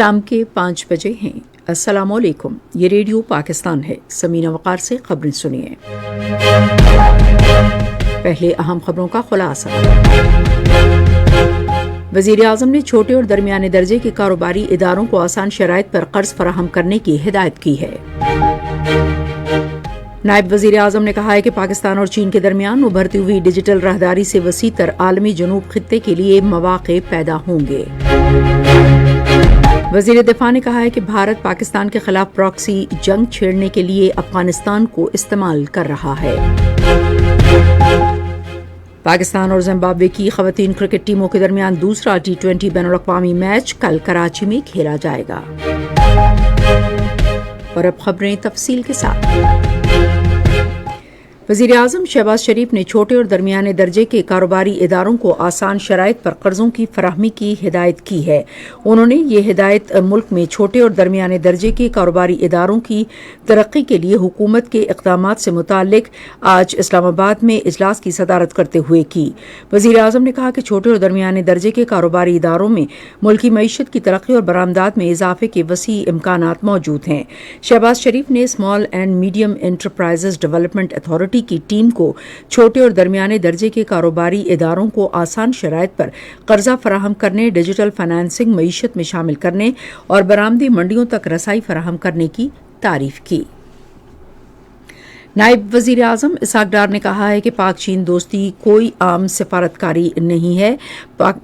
شام کے 5 بجے ہیں۔ السلام علیکم، یہ ریڈیو پاکستان ہے۔ سمینہ وقار سے خبریں سنیے۔ پہلے اہم خبروں کا خلاصہ۔ وزیر اعظم نے چھوٹے اور درمیانے درجے کے کاروباری اداروں کو آسان شرائط پر قرض فراہم کرنے کی ہدایت کی ہے۔ نائب وزیر اعظم نے کہا ہے کہ پاکستان اور چین کے درمیان ابھرتی ہوئی ڈیجیٹل راہداری سے وسیع تر عالمی جنوب خطے کے لیے مواقع پیدا ہوں گے۔ وزیر دفاع نے کہا ہے کہ بھارت پاکستان کے خلاف پراکسی جنگ چھیڑنے کے لیے افغانستان کو استعمال کر رہا ہے۔ پاکستان اور زمبابوے کی خواتین کرکٹ ٹیموں کے درمیان دوسرا T20 بین الاقوامی میچ کل کراچی میں کھیلا جائے گا۔ اور اب خبریں تفصیل کے ساتھ۔ وزیر اعظم شہباز شریف نے چھوٹے اور درمیانے درجے کے کاروباری اداروں کو آسان شرائط پر قرضوں کی فراہمی کی ہدایت کی ہے۔ انہوں نے یہ ہدایت ملک میں چھوٹے اور درمیانے درجے کے کاروباری اداروں کی ترقی کے لیے حکومت کے اقدامات سے متعلق آج اسلام آباد میں اجلاس کی صدارت کرتے ہوئے کی۔ وزیر اعظم نے کہا کہ چھوٹے اور درمیانے درجے کے کاروباری اداروں میں ملکی معیشت کی ترقی اور برآمدات میں اضافے کے وسیع امکانات موجود ہیں۔ شہباز شریف نے small and medium enterprises development authority کی ٹیم کو چھوٹے اور درمیانے درجے کے کاروباری اداروں کو آسان شرائط پر قرضہ فراہم کرنے، ڈیجیٹل فائنانسنگ معیشت میں شامل کرنے اور برآمدی منڈیوں تک رسائی فراہم کرنے کی تعریف کی۔ نائب وزیر اعظم اسحاق ڈار نے کہا ہے کہ پاک چین دوستی کوئی عام سفارتکاری نہیں ہے،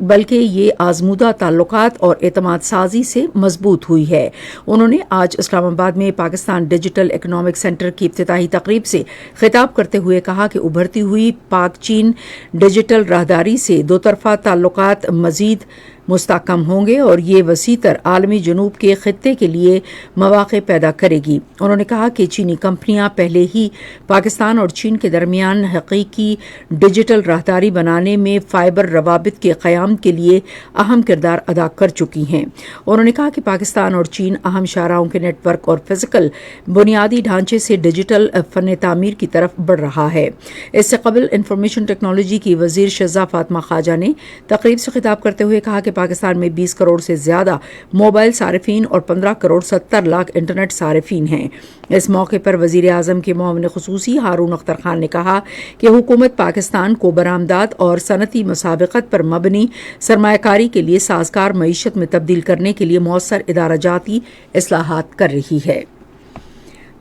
بلکہ یہ آزمودہ تعلقات اور اعتماد سازی سے مضبوط ہوئی ہے۔ انہوں نے آج اسلام آباد میں پاکستان ڈیجیٹل اکنامک سینٹر کی افتتاحی تقریب سے خطاب کرتے ہوئے کہا کہ ابھرتی ہوئی پاک چین ڈیجیٹل راہداری سے دو طرفہ تعلقات مزید مستحکم ہوں گے اور یہ وسیع تر عالمی جنوب کے خطے کے لیے مواقع پیدا کرے گی۔ انہوں نے کہا کہ چینی کمپنیاں پہلے ہی پاکستان اور چین کے درمیان حقیقی ڈیجیٹل راہداری بنانے میں فائبر روابط کے قیام کے لیے اہم کردار ادا کر چکی ہیں۔ انہوں نے کہا کہ پاکستان اور چین اہم شاہراہوں کے نیٹ ورک اور فزیکل بنیادی ڈھانچے سے ڈیجیٹل فن تعمیر کی طرف بڑھ رہا ہے۔ اس سے قبل انفارمیشن ٹیکنالوجی کی وزیر شہزاد فاطمہ خواجہ نے تقریب سے خطاب کرتے ہوئے کہا کہ پاکستان میں 20 کروڑ سے زیادہ موبائل صارفین اور 15 کروڑ 70 لاکھ انٹرنیٹ صارفین ہیں۔ اس موقع پر وزیر اعظم کے معاون خصوصی ہارون اختر خان نے کہا کہ حکومت پاکستان کو برآمدات اور صنعتی مسابقت پر مبنی سرمایہ کاری کے لیے سازگار معیشت میں تبدیل کرنے کے لیے مؤثر ادارہ جاتی اصلاحات کر رہی ہے۔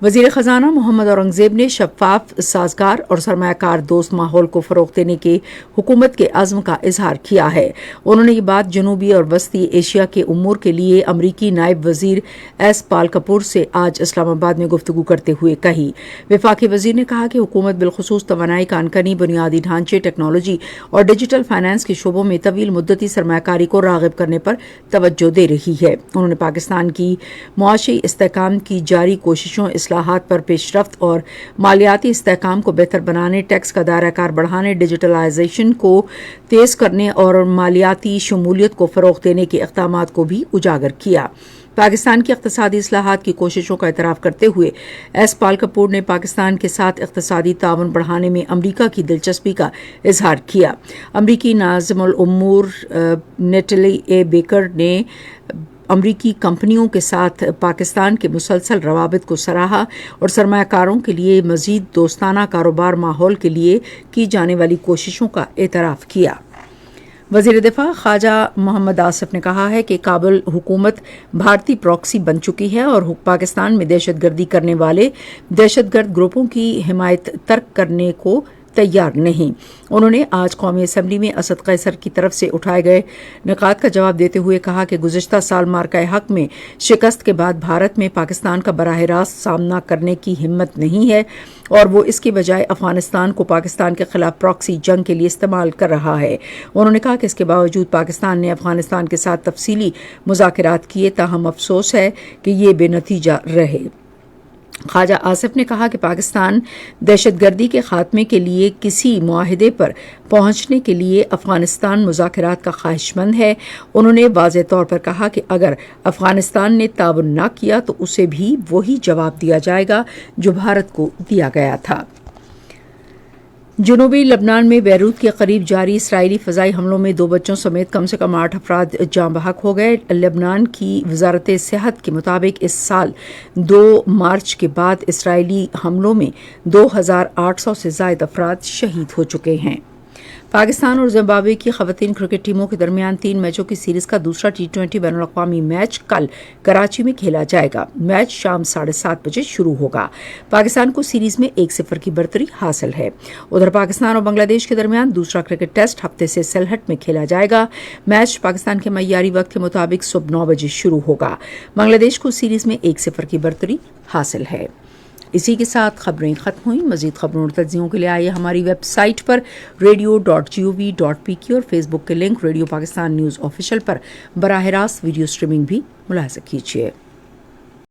وزیر خزانہ محمد اورنگزیب نے شفاف، سازگار اور سرمایہ کار دوست ماحول کو فروغ دینے کے حکومت کے عزم کا اظہار کیا ہے۔ انہوں نے یہ بات جنوبی اور وسطی ایشیا کے امور کے لیے امریکی نائب وزیر ایس پال کپور سے آج اسلام آباد میں گفتگو کرتے ہوئے کہی۔ وفاقی وزیر نے کہا کہ حکومت بالخصوص توانائی، کانکنی، بنیادی ڈھانچے، ٹیکنالوجی اور ڈیجیٹل فائنانس کے شعبوں میں طویل مدتی سرمایہ کاری کو راغب کرنے پر توجہ دے رہی ہے۔ انہوں نے پاکستان کی معاشی استحکام کی جاری کوششوں، اصلاحات پر پیش رفت اور مالیاتی استحکام کو بہتر بنانے، ٹیکس کا دائرہ کار بڑھانے، ڈیجیٹلائزیشن کو تیز کرنے اور مالیاتی شمولیت کو فروغ دینے کے اقدامات کو بھی اجاگر کیا۔ پاکستان کی اقتصادی اصلاحات کی کوششوں کا اعتراف کرتے ہوئے ایس پال کپور نے پاکستان کے ساتھ اقتصادی تعاون بڑھانے میں امریکہ کی دلچسپی کا اظہار کیا۔ امریکی ناظم الامور نیٹلی اے بیکر نے امریکی کمپنیوں کے ساتھ پاکستان کے مسلسل روابط کو سراہا اور سرمایہ کاروں کے لیے مزید دوستانہ کاروبار ماحول کے لیے کی جانے والی کوششوں کا اعتراف کیا۔ وزیر دفاع خواجہ محمد آصف نے کہا ہے کہ کابل حکومت بھارتی پراکسی بن چکی ہے اور پاکستان میں دہشت گردی کرنے والے دہشت گرد گروپوں کی حمایت ترک کرنے کو تیار نہیں۔ انہوں نے آج قومی اسمبلی میں اسد قیصر کی طرف سے اٹھائے گئے نکات کا جواب دیتے ہوئے کہا کہ گزشتہ سال مارکہ حق میں شکست کے بعد بھارت میں پاکستان کا براہ راست سامنا کرنے کی ہمت نہیں ہے اور وہ اس کے بجائے افغانستان کو پاکستان کے خلاف پراکسی جنگ کے لیے استعمال کر رہا ہے۔ انہوں نے کہا کہ اس کے باوجود پاکستان نے افغانستان کے ساتھ تفصیلی مذاکرات کیے، تاہم افسوس ہے کہ یہ بے نتیجہ رہے۔ خواجہ آصف نے کہا کہ پاکستان دہشت گردی کے خاتمے کے لیے کسی معاہدے پر پہنچنے کے لیے افغانستان مذاکرات کا خواہش مند ہے۔ انہوں نے واضح طور پر کہا کہ اگر افغانستان نے تعاون نہ کیا تو اسے بھی وہی جواب دیا جائے گا جو بھارت کو دیا گیا تھا۔ جنوبی لبنان میں بیروت کے قریب جاری اسرائیلی فضائی حملوں میں 2 بچوں سمیت کم سے کم 8 افراد جاں بحق ہو گئے۔ لبنان کی وزارت صحت کے مطابق اس سال 2 مارچ کے بعد اسرائیلی حملوں میں 2800 سے زائد افراد شہید ہو چکے ہیں۔ پاکستان اور زمبابوے کی خواتین کرکٹ ٹیموں کے درمیان 3 میچوں کی سیریز کا دوسرا T20 بین الاقوامی میچ کل کراچی میں کھیلا جائے گا۔ میچ شام 7:30 بجے شروع ہوگا۔ پاکستان کو سیریز میں 1-0 کی برتری حاصل ہے۔ ادھر پاکستان اور بنگلہ دیش کے درمیان دوسرا کرکٹ ٹیسٹ ہفتے سے سلہٹ میں کھیلا جائے گا۔ میچ پاکستان کے معیاری وقت کے مطابق صبح 9 بجے شروع ہوگا۔ بنگلہ دیش کو سیریز میں 1-0 کی برتری حاصل ہے۔ اسی کے ساتھ خبریں ختم ہوئیں۔ مزید خبروں اور تجزیوں کے لیے آئیے ہماری ویب سائٹ پر radio.gov.pk اور فیس بک کے link radio Pakistan news official پر براہ راست ویڈیو سٹریمنگ بھی ملاحظہ کیجیے۔